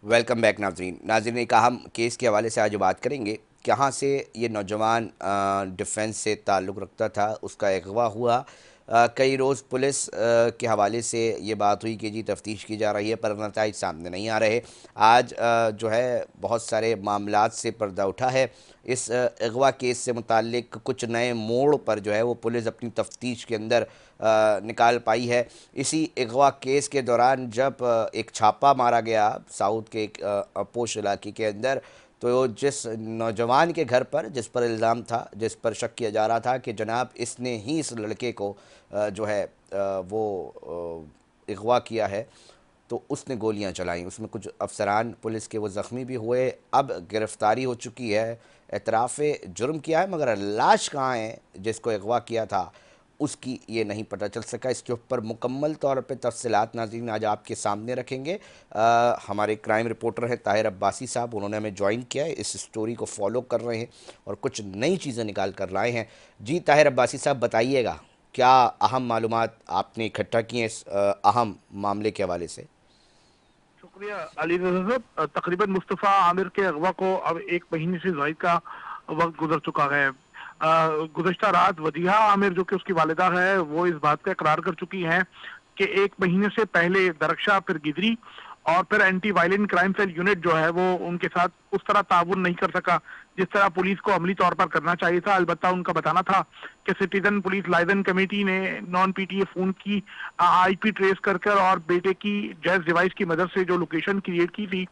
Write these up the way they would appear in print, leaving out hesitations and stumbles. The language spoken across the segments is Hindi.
वेलकम बैक नाजरीन एक अहम केस के हवाले से आज बात करेंगे। कहाँ से ये नौजवान डिफेंस से ताल्लुक़ रखता था, उसका अगवा हुआ। कई रोज़ पुलिस के हवाले से ये बात हुई कि जी तफ्तीश की जा रही है, पर नताइज सामने नहीं आ रहे। आज जो है बहुत सारे मामलात से पर्दा उठा है। इस अगवा केस से मुताल्लिक कुछ नए मोड़ पर जो है वो पुलिस अपनी तफ्तीश के अंदर निकाल पाई है। इसी अगवा केस के दौरान जब एक छापा मारा गया साउथ के एक पोश इलाके के अंदर, तो जिस नौजवान के घर पर जिस पर इल्ज़ाम था, जिस पर शक किया जा रहा था कि जनाब इसने ही इस लड़के को जो है वो अगवा किया है, तो उसने गोलियां चलाई। उसमें कुछ अफसरान पुलिस के वो ज़ख्मी भी हुए। अब गिरफ़्तारी हो चुकी है, एतराफ़ जुर्म किया है, मगर लाश कहाँ है जिसको अगवा किया था उसकी ये नहीं पता चल सका। इसके ऊपर मुकम्मल तौर पे तफसीलात नाज़रीन आज आपके सामने रखेंगे। हमारे क्राइम रिपोर्टर हैं ताहिर अब्बासी साहब, उन्होंने हमें ज्वाइन किया है, इस स्टोरी को फॉलो कर रहे हैं और कुछ नई चीज़ें निकाल कर लाए हैं। जी ताहिर अब्बासी साहब, बताइएगा क्या अहम मालूमात आपने इकट्ठा किए इस अहम मामले के हवाले से। शुक्रिया अली रज़ा साहब। तकरीबन मुस्तफ़ा आमिर के अगवा को अब 1 महीने से ज़ायद का वक्त गुजर चुका है। गुज़श्ता रात वजीहा आमिर जो कि उसकी वालिदा है, वो इस बात का इकरार कर चुकी हैं कि 1 महीने से पहले दरक्षा, फिर गिदरी और फिर anti violent crime cell unit जो है वो उनके साथ उस तरह ताउन नहीं कर सका जिस तरह पुलिस को अमली तौर पर करना चाहिए था। अलबत्ता उनका बताना था कि सिटीजन पुलिस लाइजन कमेटी ने नॉन पीटीए फोन की आईपी ट्रेस कर कर और बेटे की जैज डिवाइस की मदद से जो लोकेशन क्रिएट की थी,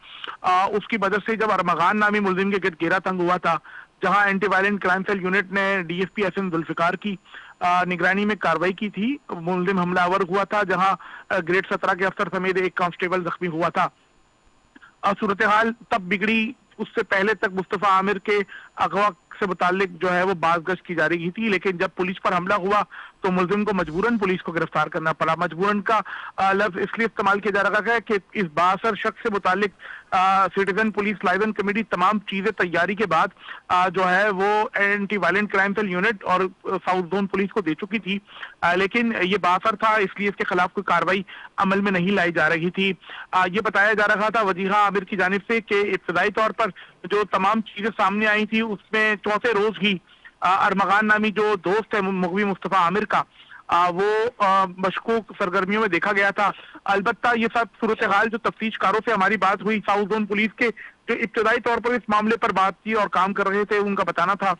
उसकी मदद से जब अरमगान नामी मुलजिम के गिरद घेरा तंग हुआ था, जहां anti violent crime cell unit ने डीएसपी एसएन जुल्फिकार की निगरानी में कार्रवाई की थी, मुलजिम हमलावर हुआ था, जहां ग्रेड 17 के अफसर समेत एक कांस्टेबल जख्मी हुआ था। सूरत हाल तब बिगड़ी, उससे पहले तक मुस्तफ़ा आमिर के अगवा से मुतालिक जो है वो बाज़गश्त की जा रही थी, लेकिन जब पुलिस पर हमला हुआ तो मुलजिम को मजबूरन पुलिस को गिरफ्तार करना पड़ा। मजबूरन का लफ्ज इसलिए इस्तेमाल किया जा रहा है कि इस बासर शख्स से मुतालिक सिटीजन पुलिस लाइजन कमेटी तमाम चीजें तैयारी के बाद जो है वो anti violent crime cell unit और साउथ जोन पुलिस को दे चुकी थी, लेकिन ये बासर था, इसलिए इसके खिलाफ कोई कार्रवाई अमल में नहीं लाई जा रही थी। ये बताया जा रहा था वजीहा आमिर की जानिब से कि इब्तदाई तौर पर जो तमाम चीजें सामने आई थी उसमें चौथे रोज ही अरमगान नामी जो दोस्त है मुगवी मुस्तफ़ा आमिर का, वो मशकूक सरगर्मियों में देखा गया था। अलबत्ता ये सब सूरत हाल जो तफ्तीशकारों से हमारी बात हुई, साउथ जोन पुलिस के जो इब्तदाई तौर पर इस मामले पर बात की और काम कर रहे थे, उनका बताना था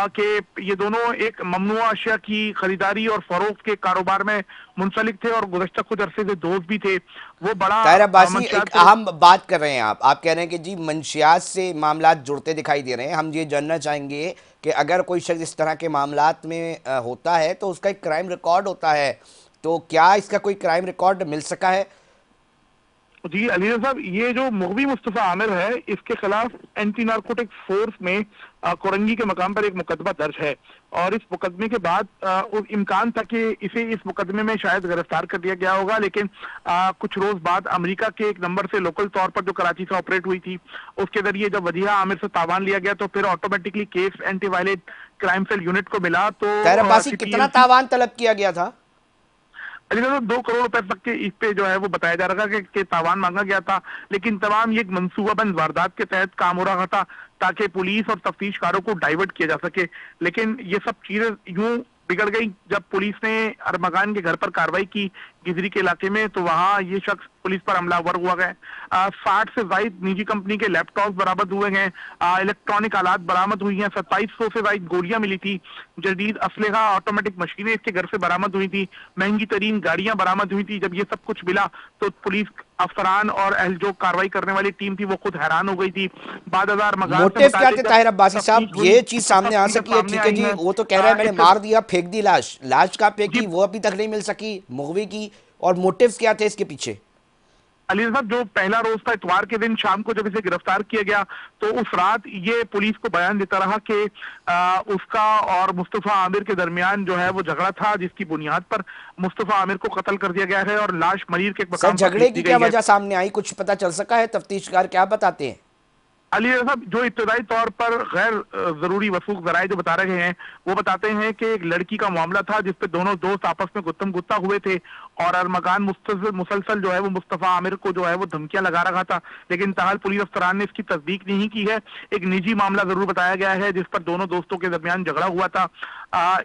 कि ये दोनों एक ममनुआ अशिया की खरीदारी और फरोख्त के कारोबार में मुंसलिक थे और गुज़श्ता कुछ अरसे से दोस्त भी थे। वो बड़ा ताहिर अब्बासी, एक मंशियात से अहम बात कर रहे हैं आप कह रहे हैं कि जी मंशियात से मामलात जुड़ते दिखाई दे रहे हैं। हम ये जानना चाहेंगे कि अगर कोई शख्स इस तरह के मामलात में होता है तो उसका एक क्राइम रिकॉर्ड होता है, तो क्या इसका कोई क्राइम रिकॉर्ड मिल सका है? जी अली साहब, ये जो मुगवी मुस्तफ़ा आमिर है, इसके खिलाफ एंटी नारकोटिक फोर्स में कोरंगी के मकाम पर एक मुकदमा दर्ज है और इस मुकदमे के बाद इम्कान था कि इसे इस मुकदमे में शायद गिरफ्तार कर दिया गया होगा, लेकिन कुछ रोज बाद अमेरिका के एक नंबर से लोकल तौर पर जो कराची से ऑपरेट हुई थी, उसके जरिए जब वजीहा आमिर से तावान लिया गया तो फिर automatically case anti violent crime cell unit को मिला। तो ताहिर अब्बासी, कितना सीपीएमसी तावान तलब किया गया था? अली तो 2 करोड़ रुपए तक के इस पे जो है वो बताया जा रहा था कि तावान मांगा गया था, लेकिन तमाम ये एक मंसूबाबंद वारदात के तहत काम हो रहा था ताकि पुलिस और तफ्तीशकारों को डाइवर्ट किया जा सके। लेकिन ये सब चीजें यूं बिगड़ गई जब पुलिस ने अरमगान के घर पर कार्रवाई की गिदरी के इलाके में, तो वहां ये शख्स पुलिस पर हमलावर हुआ गया। 60 से ज्यादा निजी कंपनी के लैपटॉप बरामद हुए हैं, इलेक्ट्रॉनिक आलात बरामद हुई हैं, 2700 से ज्यादा गोलियां मिली थी, जदीद असलहा ऑटोमेटिक मशीनें इसके घर से बरामद हुई थी, महंगी तरीन गाड़ियां बरामद हुई थी। जब ये सब कुछ मिला तो पुलिस अफसरान और जो कार्रवाई करने वाली टीम थी वो खुद हैरान हो गई थी। बाद मगान से मोटिव क्या थे मुतालिक जब ताहिर अब्बासी साहब? तफ्तीश हुई ये चीज तो सामने आ तफसीलें सकी है, सामने ठीक है आई जी, हैं। वो तो कह रहा है मैंने मार दिया, फेंक दी लाश। लाश कहाँ फेंकी जी वो अभी तक नहीं मिल सकी मुगवी की। और मोटिव्स क्या थे इसके पीछे? अली साहब, जो पहला रोज था इतवार के दिन शाम को जब इसे गिरफ्तार किया गया तो उस रात ये पुलिस को बयान देता रहा कि उसका और मुस्तफ़ा आमिर के दरमियान जो है वो झगड़ा था, जिसकी बुनियाद पर मुस्तफ़ा आमिर को कत्ल कर दिया गया है और लाश मरीर के एक सर, मकाम पर झगड़े फेंक की दी क्या गई है। वजह सामने आई, कुछ पता चल सका है? तफ्तीशकार क्या बताते हैं? अली रज़ा साहब, जो इब्तदाई तौर पर गैर जरूरी वसूख जराए जो बता रहे हैं, वो बताते हैं कि एक लड़की का मामला था जिसपे दोनों दोस्त आपस में गुत्तम गुत्ता हुए थे, और अरमगान मुसलसल जो है वो मुस्तफा आमिर को जो है वो धमकियां लगा रखा था, लेकिन ताहल पुलिस अफसरान ने इसकी तस्दीक नहीं की है। एक निजी मामला जरूर बताया गया है जिस पर दोनों दोस्तों के दरमियान झगड़ा हुआ था।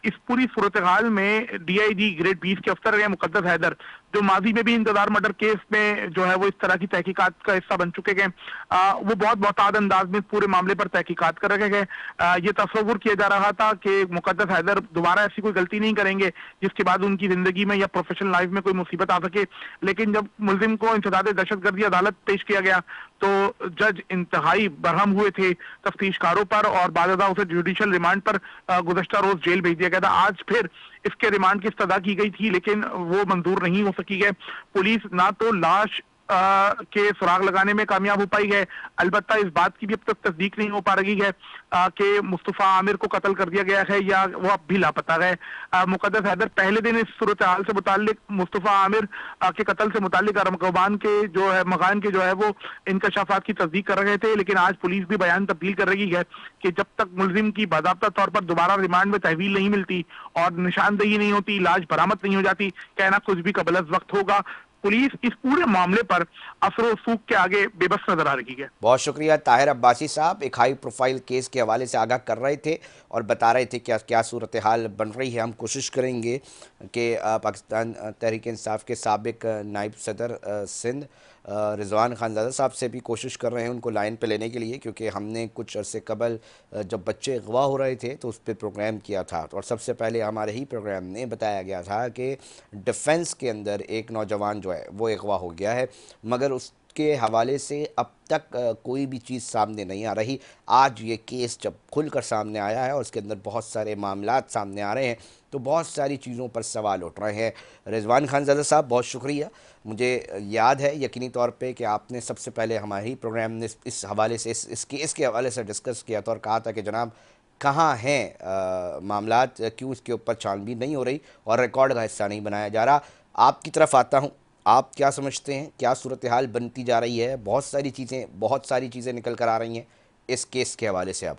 इस पूरी सूरत हाल में डीआईजी ग्रेड 20 के अफसर हैं मुकद्दस हैदर, जो माजी में भी इंतजार मर्डर केस में जो है वो इस तरह की तहकीकात का हिस्सा बन चुके हैं, वो बहुत मोहताद अंदाज में पूरे मामले पर तहकीकात कर रहे हैं। ये तस्वुर किया जा रहा था कि मुकद्दस हैदर दोबारा ऐसी कोई गलती नहीं करेंगे जिसके बाद उनकी जिंदगी में या प्रोफेशनल लाइफ में कोई मुसीबत आ सके, लेकिन जब मुलजिम को इंसदाद दहशतगर्दी अदालत पेश किया गया तो जज इंतहाई बरहम हुए थे तफ्तीशकारों पर, और बाकायदा उसे जुडिशियल रिमांड पर गुज़श्ता रोज जेल भेज दिया गया था। आज फिर इसके रिमांड की इस्तदा की गई थी, लेकिन वो मंजूर नहीं हो सकी है। पुलिस ना तो लाश के सुराग लगाने में कामयाब हो पाई है, अलबत्ता इस बात की भी अब तक तस्दीक नहीं हो पा रही है कि मुस्तफा आमिर को कत्ल कर दिया गया है या वो अब भी लापता है। मुकद्दस हैदर पहले दिन इस सूरत हाल से मुताल्लिक मुस्तफा आमिर के कत्ल से मुताल्लिक अरमगबान के जो है मकान के जो है वो इंकशाफात की तस्दीक कर रहे थे, लेकिन आज पुलिस भी बयान तब्दील कर रही है कि जब तक मुलजिम की बाज़ाब्ता तौर पर दोबारा रिमांड में तहवील नहीं मिलती और निशानदेही नहीं होती, लाश बरामद नहीं हो जाती, कहना कुछ भी कबल अज़ वक्त होगा। पुलिस इस पूरे मामले पर असर रसूख के आगे बेबस नजर आ रही है। बहुत शुक्रिया ताहिर अब्बासी साहब, एक हाई प्रोफाइल केस के हवाले से आगाह कर रहे थे और बता रहे थे क्या क्या सूरत हाल बन रही है। हम कोशिश करेंगे कि पाकिस्तान तहरीक इंसाफ के साबिक नायब सदर सिंध रिजवान खानज़ादा साहब से भी कोशिश कर रहे हैं उनको लाइन पे लेने के लिए, क्योंकि हमने कुछ अरसे कबल जब बच्चे अगवा हो रहे थे तो उस पर प्रोग्राम किया था, और सबसे पहले हमारे ही प्रोग्राम में बताया गया था कि डिफेंस के अंदर एक नौजवान जो है वो अगवा हो गया है, मगर उसके हवाले से अब तक कोई भी चीज़ सामने नहीं आ रही। आज ये केस जब खुलकर सामने आया है और उसके अंदर बहुत सारे मामलात सामने आ रहे हैं तो बहुत सारी चीज़ों पर सवाल उठ रहे हैं। रिजवान खानज़ादा साहब, बहुत शुक्रिया। मुझे याद है यकीनी तौर पे कि आपने सबसे पहले हमारे ही प्रोग्राम में इस हवाले से इस केस के हवाले से डिस्कस किया था और कहा था कि जनाब कहाँ हैं मामलात, क्यों इसके ऊपर छानबीन नहीं हो रही और रिकॉर्ड का हिस्सा नहीं बनाया जा रहा। आपकी तरफ आता हूँ, आप क्या समझते हैं, क्या सूरत हाल बनती जा रही है? बहुत सारी चीज़ें निकल कर आ रही हैं इस केस के हवाले से। अब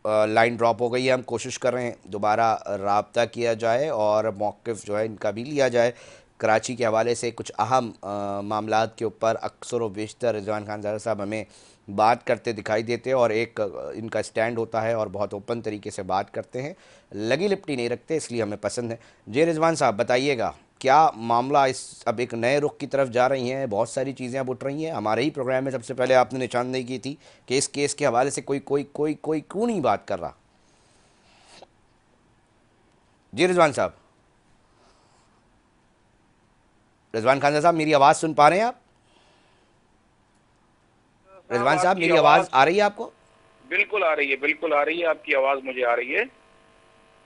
लाइन ड्रॉप हो गई है, हम कोशिश कर रहे हैं दोबारा राब्ता किया जाए और मौक़िफ़ जो है इनका भी लिया जाए। कराची के हवाले से कुछ अहम मामलात के ऊपर अक्सर व बेशतर रिजवान खानज़ादा साहब हमें बात करते दिखाई देते हैं और एक इनका स्टैंड होता है और बहुत ओपन तरीके से बात करते हैं, लगी लिपटी नहीं रखते, इसलिए हमें पसंद है। जी रिजवान साहब, बताइएगा क्या मामला इस अब एक नए रुख की तरफ जा रही हैं, बहुत सारी चीज़ें अब उठ रही हैं। हमारे ही प्रोग्राम में सबसे पहले आपने निशानदेही की थी कि इस केस के हवाले से कोई कोई कोई कोई क्यों नहीं बात कर रहा। जी रिजवान साहब, रिजवान खान साहब, मेरी आवाज़ सुन पा रहे हैं आप? साहब रिजवान साहब, आपकी मेरी आवाज़ आवाज आ रही है आपको? बिल्कुल आ रही है, बिल्कुल आ रही है, आपकी आवाज मुझे आ रही है।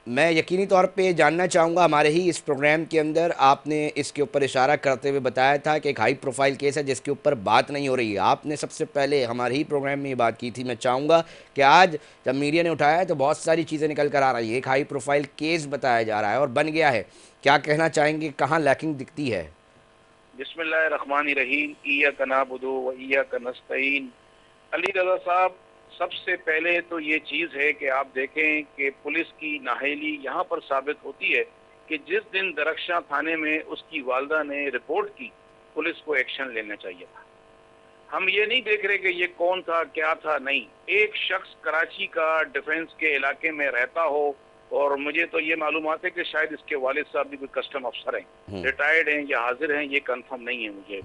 मैं यकीनी तौर पे जानना चाहूँगा, हमारे ही इस प्रोग्राम के अंदर आपने इसके ऊपर इशारा करते हुए बताया था कि एक हाई प्रोफाइल केस है जिसके ऊपर बात नहीं हो रही है। आपने सबसे पहले हमारे ही प्रोग्राम में ये बात की थी। मैं चाहूँगा कि आज जब मीडिया ने उठाया है तो बहुत सारी चीज़ें निकल कर आ रही है, एक हाई प्रोफाइल केस बताया जा रहा है और बन गया है। क्या कहना चाहेंगे, कहाँ लैकिंग दिखती है? बिस्मिल्लाहिर्रहमानिर्रहीम, इय्याका नअबुदु व इय्याका नस्तईन। अली रज़ा साहब, सबसे पहले तो ये चीज़ है कि आप देखें कि पुलिस की नाअहली यहाँ पर साबित होती है कि जिस दिन दरख्शां थाने में उसकी वालदा ने रिपोर्ट की, पुलिस को एक्शन लेना चाहिए था। हम ये नहीं देख रहे कि ये कौन था, क्या था, नहीं। एक शख्स कराची का डिफेंस के इलाके में रहता हो, और मुझे तो ये मालूमात है कि शायद इसके वालिद साहब भी कोई कस्टम अफसर हैं, रिटायर्ड हैं या हाजिर हैं, ये कंफर्म नहीं है मुझे।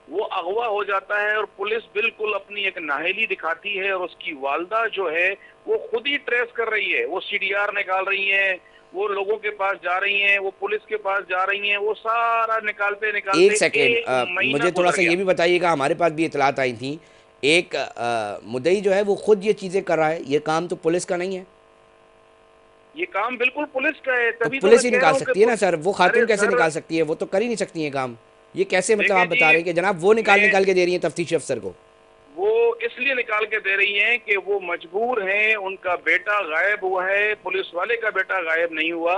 वो अगवा हो जाता है और पुलिस बिल्कुल अपनी एक नाअहली दिखाती है और उसकी वालदा जो है वो खुद ही ट्रेस कर रही है, वो सीडीआर निकाल रही है, वो लोगों के पास जा रही हैं, वो पुलिस के पास जा रही हैं, वो सारा निकालते निकालते एक सेकेंड, मुझे थोड़ा सा ये भी बताइएगा, हमारे पास भी इतलात आई थी, एक मुद्दई जो है वो खुद ये चीज़ें कर रहा है, ये काम तो पुलिस का नहीं है? ये काम बिल्कुल पुलिस का है, तो तभी तो पुलिस मैं ही कह निकाल रहा हूँ सकती है ना सर, वो खातून अरे कैसे सर, निकाल सकती है? वो तो कर ही नहीं सकती है काम। ये कैसे, मतलब आप देखिए बता रहे हैं कि जनाब वो निकाल मैं निकाल के दे रही है तफ्तीशी अफसर को? वो इसलिए निकाल के दे रही हैं कि वो मजबूर हैं, उनका बेटा गायब हुआ है, पुलिस वाले का बेटा गायब नहीं हुआ,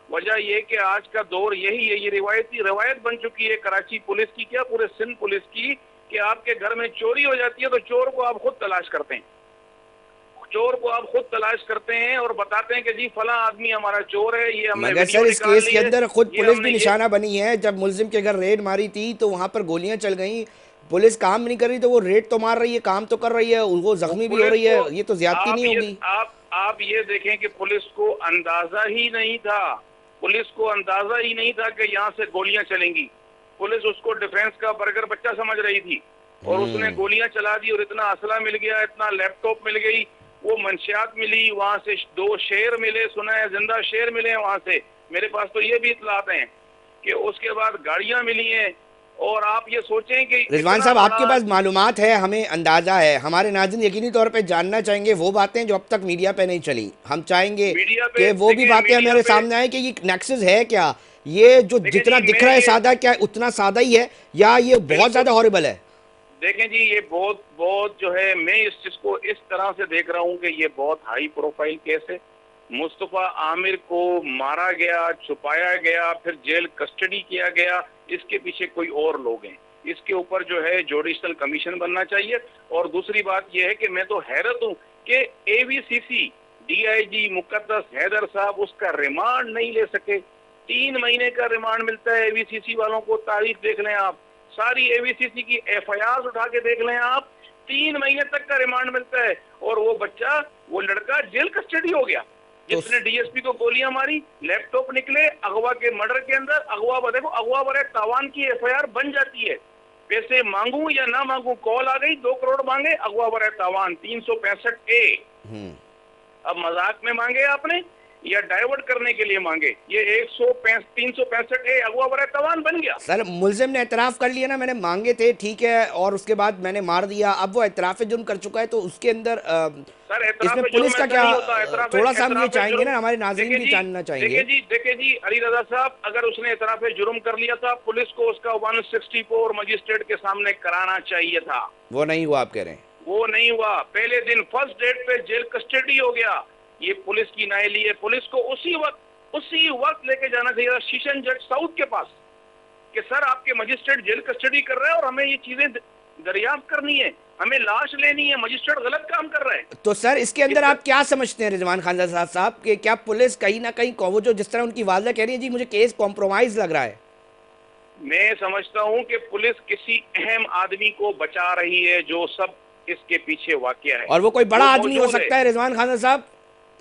वजह ये कि आज का दौर यही है, ये रवायत बन चुकी है कराची पुलिस की, क्या पूरे सिंध पुलिस की, कि आपके घर में चोरी हो जाती है तो चोर को आप खुद तलाश करते हैं, चोर को आप खुद तलाश करते हैं और बताते हैं कि जी फला आदमी हमारा चोर है, ये हमने मगर वीडियो सर इस निकाल केस ली के है, अंदर खुद ये पुलिस भी हमने ये। निशाना बनी है। जब मुलजिम के घर रेड मारी थी तो वहां पर गोलियां चल गई, पुलिस काम नहीं कर रही, तो वो रेड तो मार रही है, काम तो कर रही है, वो वो जख्मी भी हो पुलिस रही को, है, ये तो ज्यादती आप नहीं ये होगी? आप ये देखें कि पुलिस को अंदाजा ही नहीं था, पुलिस को अंदाजा ही नहीं था कि यहाँ से गोलियां चलेंगी। पुलिस उसको डिफेंस का बर्गर बच्चा समझ रही थी और उसने हम्म। गोलियां चला दी और इतना असला मिल गया, इतना लैपटॉप मिल गई, वो मंशियात मिली, वहां से 2 शेर मिले, सुना है जिंदा शेर मिले हैं वहां से, मेरे पास तो ये भी इतलात हैं कि उसके बाद गाड़ियां मिली हैं। और आप ये सोचें कि रिजवान इतना साहब आपके बड़ा, पास मालूमात है, हमें अंदाज़ा है, हमारे नाज़रीन यकीनी तौर पे जानना चाहेंगे वो बातें जो अब तक मीडिया पे नहीं चली। हम चाहेंगे मीडिया पे कि वो भी देखें, बातें मीडिया हमारे पे सामने आए कि ये नेक्सस है क्या, ये जो देखें जितना जी, दिख मैं रहा है ये सादा, क्या उतना सादा ही है या ये बहुत बिल्कुल, ज़्यादा हॉरिबल है? देखें जी, ये बहुत बहुत जो है, मैं इस चीज को इस तरह से देख रहा हूँ कि ये बहुत हाई प्रोफाइल केस है। मुस्तफा आमिर को मारा गया, छुपाया गया, फिर जेल कस्टडी किया गया, इसके पीछे कोई और लोग हैं, इसके ऊपर जो है जुडिशल कमीशन बनना चाहिए। और दूसरी बात यह है कि मैं तो हैरत हूँ कि एवीसीसी डीआईजी मुकद्दस हैदर साहब उसका रिमांड नहीं ले सके। 3 महीने का रिमांड मिलता है एवीसीसी वालों को, तारीख देख लें आप, सारी एवीसीसी की एफआईआर उठा के देख लें आप, 3 महीने तक का रिमांड मिलता है और वो बच्चा, वो लड़का जेल कस्टडी हो गया तो जिसने डीएसपी को गोलियां मारी, लैपटॉप निकले अगवा के मर्डर के अंदर, अगवा देखो, अगवा बरे तावान की एफआईआर बन जाती है, पैसे मांगू या ना मांगू, कॉल आ गई 2 करोड़ मांगे, अगवा बरे तावान 365A। हम्म। अब मजाक में मांगे आपने या डाइवर्ट करने के लिए मांगे, ये 365A अगवा बरे तावान बन गया। सर मुलजिम ने एतराफ़ कर लिया ना, मैंने मांगे थे ठीक है, और उसके बाद मैंने मार दिया, अब वो एतराफ़ जुर्म कर चुका है, तो उसके अंदर सर इसमें एतराफ़ पुलिस जुर्म का ऐसा क्या, नहीं होता, एतराफ़ थोड़ा सा हम ये एतराफ़ चाहेंगे जुर्म, ना, हमारे नाज़रीन भी जानना चाहेंगे। देखिए जी अली रजा साहब, अगर उसने एतराफ़ जुर्म कर लिया था, पुलिस को उसका 164 मजिस्ट्रेट के सामने कराना चाहिए था, वो नहीं हुआ आप कह रहे हैं? वो नहीं हुआ। पहले दिन फर्स्ट डेट पे जेल कस्टडी हो गया, ये पुलिस की नाइली है। पुलिस को उसी वक्त लेके जाना चाहिए था सेशन जज साउथ के पास कि सर आपके मजिस्ट्रेट जेल कस्टडी कर रहे हैं और हमें ये चीजें दरियाफ्त करनी है, हमें लाश लेनी है, मजिस्ट्रेट गलत काम कर रहा है। तो सर इसके अंदर आप क्या समझते हैं रिजवान खान साहब कि क्या पुलिस कहीं ना कहीं वो जो जिस तरह उनकी वालदा कह रही है जी मुझे केस कॉम्प्रोमाइज लग रहा है? मैं समझता हूं कि पुलिस किसी अहम आदमी को बचा रही है, जो सब इसके पीछे वाकया है, और वो कोई बड़ा वो आदमी हो मौजूद सकता है रिजवान खान साहब,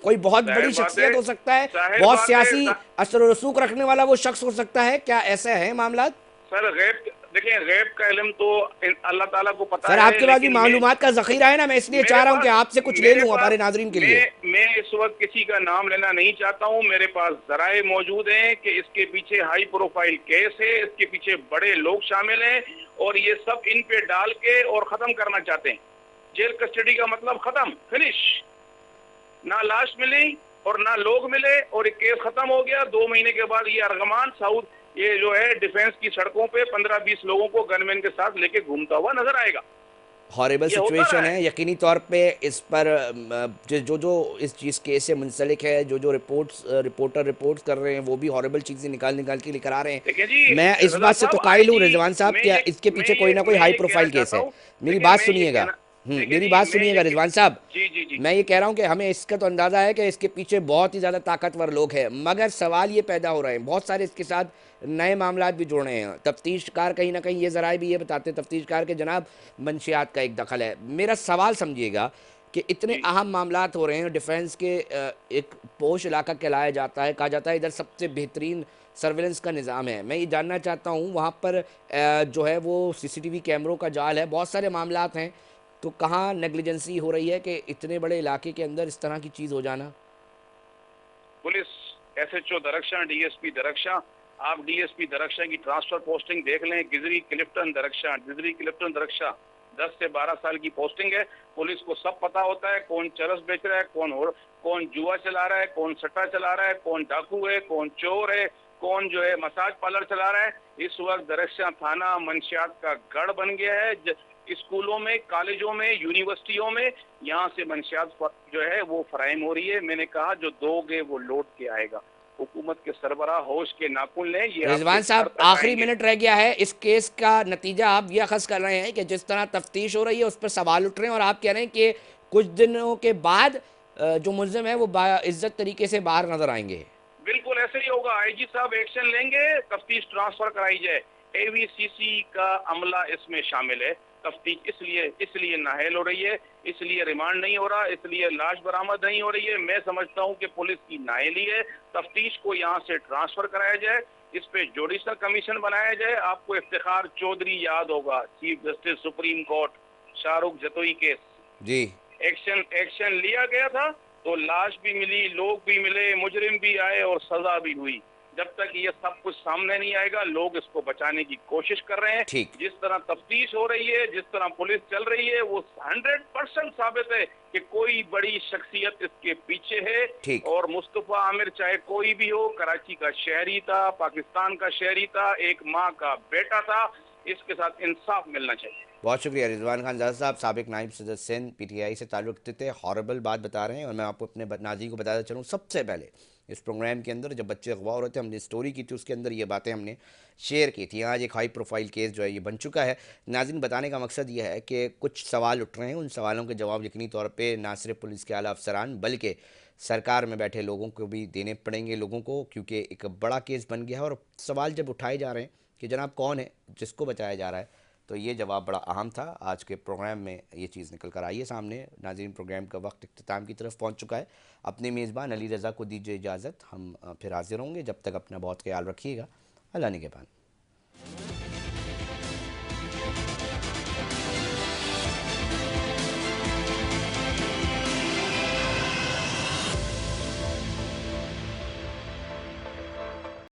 कोई बहुत जाहिर बड़ी बात शख्सियत है, हो सकता है, जाहिर बहुत बात सियासी है। असर और रसूख रखने वाला वो शख्स हो सकता है, क्या ऐसा है मामला? सर गैब, देखिए गैब का इल्म तो अल्लाह ताला को पता सर है, आपके पास भी लेकिन मालूमात का जखीरा है ना, मैं इसलिए चाह मेरे रहा हूँ कि पास आपसे कुछ ले मेरे लूँ पास हमारे नाजरीन के लिए। मैं इस वक्त किसी का नाम लेना नहीं चाहता हूं, मेरे पास जराए मौजूद हैं कि इसके पीछे हाई प्रोफाइल केस है, इसके पीछे बड़े लोग शामिल हैं और ये सब इन पे डाल के और खत्म करना चाहते हैं। जेल कस्टडी का मतलब खत्म, फिनिश, ना लाश मिली और ना लोग मिले और एक केस खत्म हो गया। 2 महीने के बाद ये अरगमान साउथ, ये जो है डिफेंस की सड़कों पे 15-20 लोगों को गनमैन के साथ लेके घूमता हुआ नजर आएगा। हॉरिबल ये होता रहा सिचुएशन है यकीनी तौर पे। इस पर जो जो इस चीज़ केस से मुंसलिक है, जो जो रिपोर्ट्स कर रहे हैं, वो भी हॉरिबल चीज़ें निकाल निकाल के लेकर आ रहे देखिए हैं। जी मैं इस रजा बात से तो साहब, कायल हूँ आईजी, रिजवान साहब, क्या इसके पीछे कोई ना कोई हाई प्रोफाइल केस है। मेरी बात सुनिएगा, देखिए मेरी जी बात मैं सुनिएगा ये, रिजवान साहब, जी जी जी मैं ये कह रहा हूँ कि हमें इसका तो अंदाज़ा है कि इसके पीछे बहुत ही ज़्यादा ताकतवर लोग हैं, मगर सवाल ये पैदा हो रहे हैं, बहुत सारे इसके साथ नए मामलात भी जुड़ रहे हैं। तफ्तीशकार कहीं ना कहीं ये ज़राए भी ये बताते हैं तफ्तीशकार के जनाब मंशियात का एक दखल है। मेरा सवाल समझिएगा कि इतने जी अहम मामलात हो रहे हैं, डिफेंस के एक पोश इलाका कहलाया जाता है, कहा जाता है इधर सबसे बेहतरीन सर्वेलेंस का निज़ाम है। मैं ये जानना चाहता हूँ वहाँ पर जो है वो सीसीटीवी कैमरों का जाल है, बहुत सारे मामलात हैं, तो कहाँ नेग्लिजेंसी हो रही है कि इतने बड़े इलाके के अंदर इस तरह की चीज़ हो जाना? Police SHO Darakhshan, DSP Darakhshan, आप डीएसपी दरख्शां की ट्रांसफर पोस्टिंग देख लें, गिजरी क्लिफ्टन दरख्शां 10 से 12 साल की पोस्टिंग है। पुलिस को सब पता होता है कौन चरस बेच रहा है, कौन जुआ चला रहा है, कौन सट्टा चला रहा है, कौन डाकू है, कौन चोर है, कौन जो है मसाज पार्लर चला रहा है। इस वक्त दरख्शां थाना मंशियात का गढ़ बन गया है। स्कूलों में, कॉलेजों में, यूनिवर्सिटियों में यहाँ से मंशियात जो है वो फराहम हो रही है। मैंने कहा जो दोगे वो लौट के आएगा। हुकूमत के सरबराह होश के नाखून लें, ये आपके रिजवान घर साहब, तक आखिरी आएंगे। मिनट रह गया है। इस केस का नतीजा आप ये अखज़ कर रहे हैं कि जिस तरह तफ्तीश हो रही है उस पर सवाल उठ रहे हैं, और आप कह रहे हैं कि कुछ दिनों के बाद जो मुलजिम है वो बाइज्जत तरीके से बाहर नजर आएंगे। बिल्कुल ऐसे ही होगा, आईजी साहब एक्शन लेंगे, तफ्तीश ट्रांसफर कराई जाए। एवीसीसी का अमला इसमें शामिल है। तफ्तीश इसलिए नाहल हो रही है, इसलिए रिमांड नहीं हो रहा, इसलिए लाश बरामद नहीं हो रही है। मैं समझता हूं कि पुलिस की नाअहली है। तफ्तीश को यहां से ट्रांसफर कराया जाए, इस पे जुडिशल कमीशन बनाया जाए। आपको इफ्तिखार चौधरी याद होगा, chief justice supreme court, Shahrukh Jatoi case, जी। एक्शन लिया गया था, तो लाश भी मिली, लोग भी मिले, मुजरिम भी आए और सजा भी हुई। जब तक ये सब कुछ सामने नहीं आएगा, लोग इसको बचाने की कोशिश कर रहे हैं। ठीक। जिस तरह तफ्तीश हो रही है, जिस तरह पुलिस चल रही है, वो 100% साबित है कि कोई बड़ी शख्सियत इसके पीछे है। ठीक। और मुस्तफा आमिर चाहे कोई भी हो, कराची का शहरी था, पाकिस्तान का शहरी था, एक माँ का बेटा था, इसके साथ इंसाफ मिलना चाहिए। बहुत शुक्रिया रिजवान खान ज़ादा साहब, साबिक नायब सदर सिंध, पीटीआई से ताल्लुक़ रखते थे। हॉरेबल बात बता रहे हैं, और मैं आपको अपने नाज़रीन को बताता चलूँ, सबसे पहले इस प्रोग्राम के अंदर जब बच्चे अगवा हो रहे थे, हमने स्टोरी की थी, उसके अंदर ये बातें हमने शेयर की थी। आज एक हाई प्रोफाइल केस जो है ये बन चुका है। नाज़रीन, बताने का मकसद ये है कि कुछ सवाल उठ रहे हैं, उन सवालों के जवाब यकीनी तौर पर ना सिर्फ पुलिस के आला अफसरान बल्कि सरकार में बैठे लोगों को भी देने पड़ेंगे लोगों को, क्योंकि एक बड़ा केस बन गया है। और सवाल जब उठाए जा रहे हैं कि जनाब कौन है जिसको बचाया जा रहा है, तो ये जवाब बड़ा अहम था। आज के प्रोग्राम में ये चीज़ निकल कर आई है सामने। नाज़रीन, प्रोग्राम का वक्त इख्तिताम की तरफ पहुंच चुका है। अपने मेज़बान अली रज़ा को दीजिए इजाज़त। हम फिर हाजिर होंगे। जब तक अपना बहुत ख्याल रखिएगा। अल्लाह निगहबान।